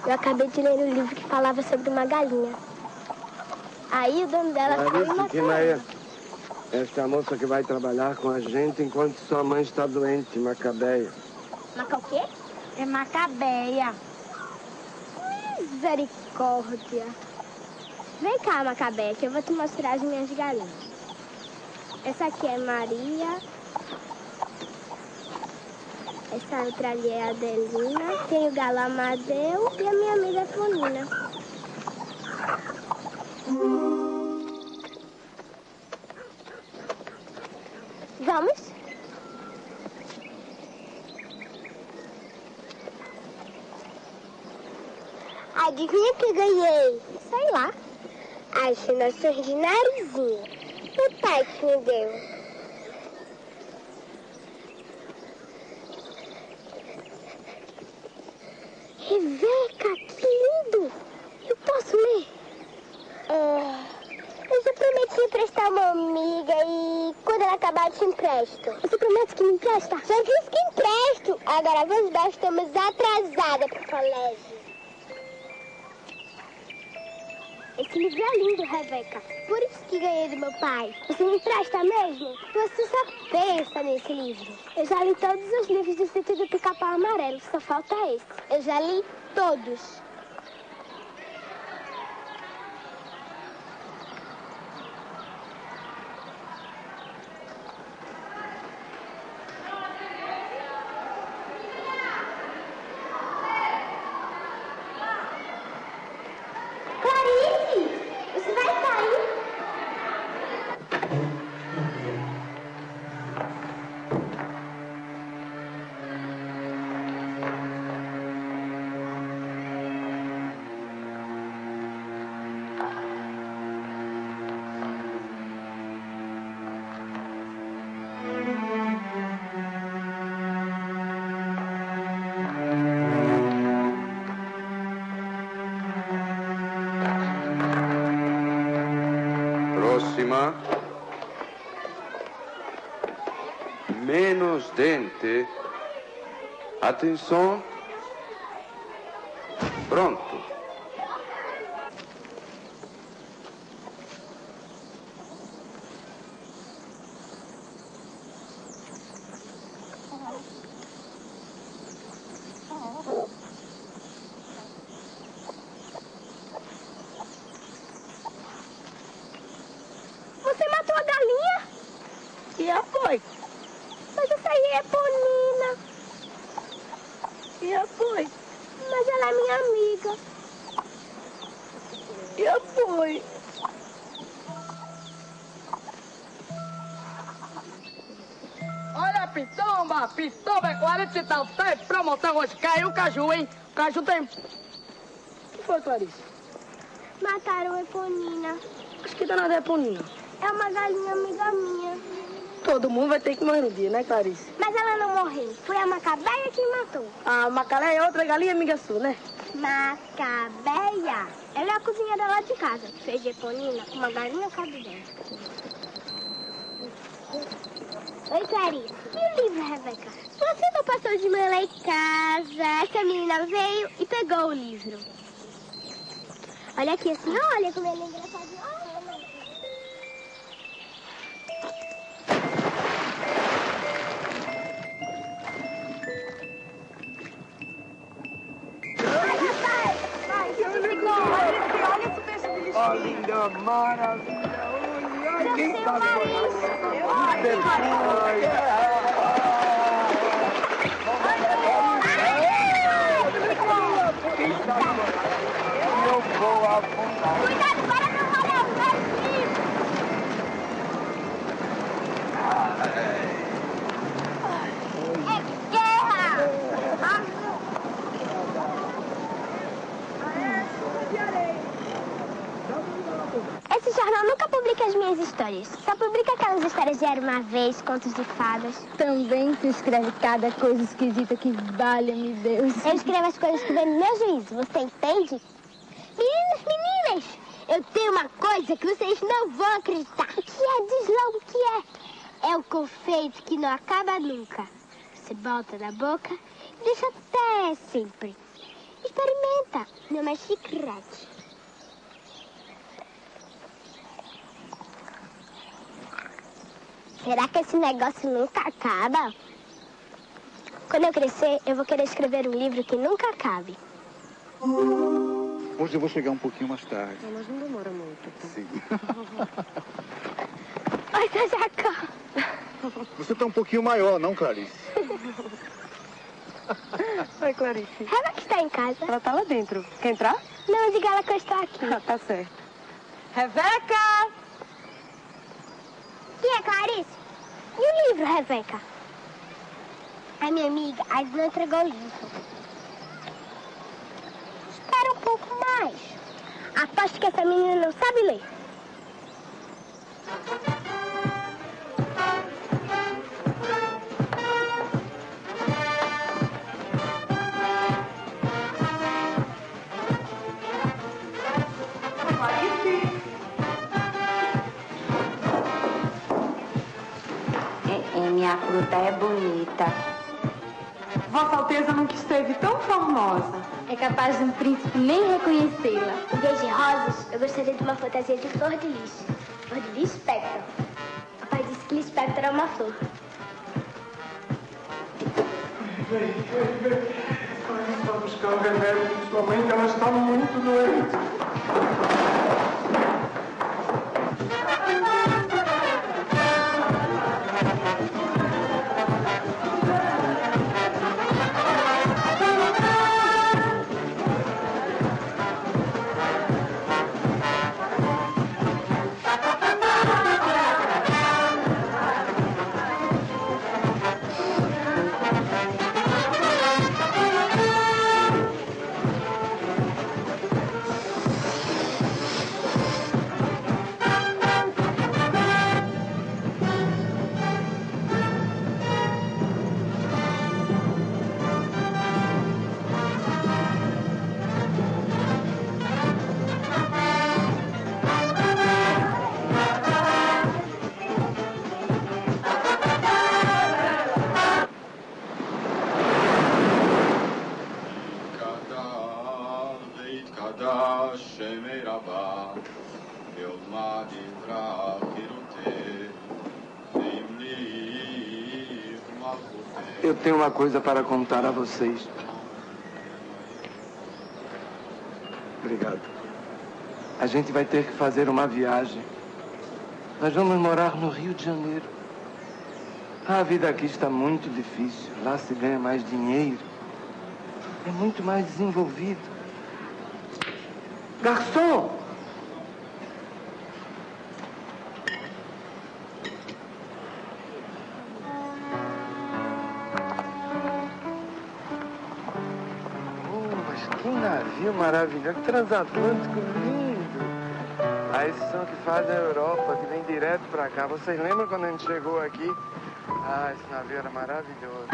Eu acabei de ler um livro que falava sobre uma galinha. Aí o dono dela foi e matou ela. Esta é a moça que vai trabalhar com a gente enquanto sua mãe está doente, Macabeia. O quê? É Macabeia. Misericórdia. Vem cá, Macabeia, que eu vou te mostrar as minhas galinhas. Essa aqui é Maria. Essa outra ali é a Adelina. Tem o galo Amadeu e a minha amiga Fonina. Vamos? Adivinha que ganhei? Sei lá. As nações de narizinho. O pai que me deu. Rebeca, que lindo! Eu posso ler? Eu já prometi emprestar uma amiga e quando ela acabar eu te empresto. Você promete que me empresta? Já disse que empresto. Agora vamos dar, estamos atrasadas pro colégio. Esse livro é lindo, Rebeca. Por isso que ganhei do meu pai. Você me empresta mesmo? Você só pensa nesse livro. Eu já li todos os livros do Sítio do Pica-Pau Amarelo, só falta esse. Eu já li todos. Próxima. Menos dente. Atenção. Pronto. Você matou a galinha? E a foi? Mas essa aí é Ponina. E a foi? Mas ela é minha amiga. E a foi? Olha, Pitomba é 40 e tal, tá em promoção hoje. Caiu o caju, hein? O caju tem... O que foi, Clarice? Mataram a Eponina. Acho que danada é Ponina. É uma galinha amiga minha. Todo mundo vai ter que morrer um dia, né, Clarice? Mas ela não morreu. Foi a Macabeia que matou. A Macalé é outra galinha amiga sua, né? Macabeia. Ela é a cozinheira lá de casa. Fez de Eponina uma galinha cabe dentro. Oi, Clarice. E o livro, Rebeca? Você não passou de manhã lá em casa. Essa menina veio e pegou o livro. Olha aqui assim, olha como ele é engraçado. Oh, linda, maravilha. Olha, quem tá eu vou afundar. Cuidado para não molhar o nariz. É guerra! Esse jornal nunca publica as minhas histórias. Só publica aquelas histórias de Era Uma Vez, contos de fadas. Também tu escreve cada coisa esquisita que valha-me Deus. Eu escrevo as coisas que vem no meu juízo, você entende? Meninas, eu tenho uma coisa que vocês não vão acreditar. O que é? Diz logo o que é. É o confeito que não acaba nunca. Você bota na boca e deixa até sempre. Experimenta. Meu nome é chiclete. Será que esse negócio nunca acaba? Quando eu crescer, eu vou querer escrever um livro que nunca acabe. Hoje eu vou chegar um pouquinho mais tarde. Mas não demora muito. Tá? Sim. Oi, seu Jacó. Você tá um pouquinho maior, não, Clarice? Oi, Clarice. Rebeca está em casa. Ela tá lá dentro. Quer entrar? Não, diga ela que eu estou aqui. Tá certo. Rebeca! Quem é Clarice? E o livro, Rebeca? A minha amiga ainda não entregou o livro. Espera um pouco mais. Aposto que essa menina não sabe ler. Minha fruta é bonita. Vossa Alteza nunca esteve tão formosa. É capaz de um príncipe nem reconhecê-la. Em vez de rosas, eu gostaria de uma fantasia de flor de lis. Flor de lis espectro. Papai disse que lispectro é uma flor. Vem. Vamos buscar o remédio. Sua mãe, ela está muito doente. Eu tenho uma coisa para contar a vocês. Obrigado. A gente vai ter que fazer uma viagem. Nós vamos morar no Rio de Janeiro. A vida aqui está muito difícil. Lá se ganha mais dinheiro. É muito mais desenvolvido. Garçom! Que navio maravilhoso, que transatlântico lindo. Ah, esses são que fazem a Europa, que vem direto pra cá. Vocês lembram quando a gente chegou aqui? Ah, esse navio era maravilhoso.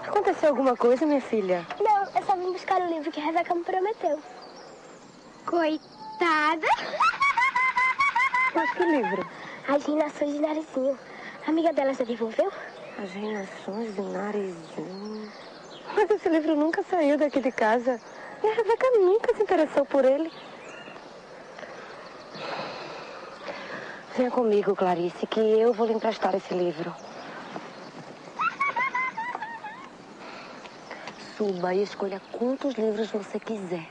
Aconteceu alguma coisa, minha filha? Não, eu só vim buscar o livro que a Rebeca me prometeu. Coitada! Mas que livro? As Reinações de Narizinho. A amiga dela já devolveu? As Reinações de Narizinho. Mas esse livro nunca saiu daqui de casa. E a Rebeca nunca se interessou por ele. Venha comigo, Clarice, que eu vou lhe emprestar esse livro. Suba e escolha quantos livros você quiser.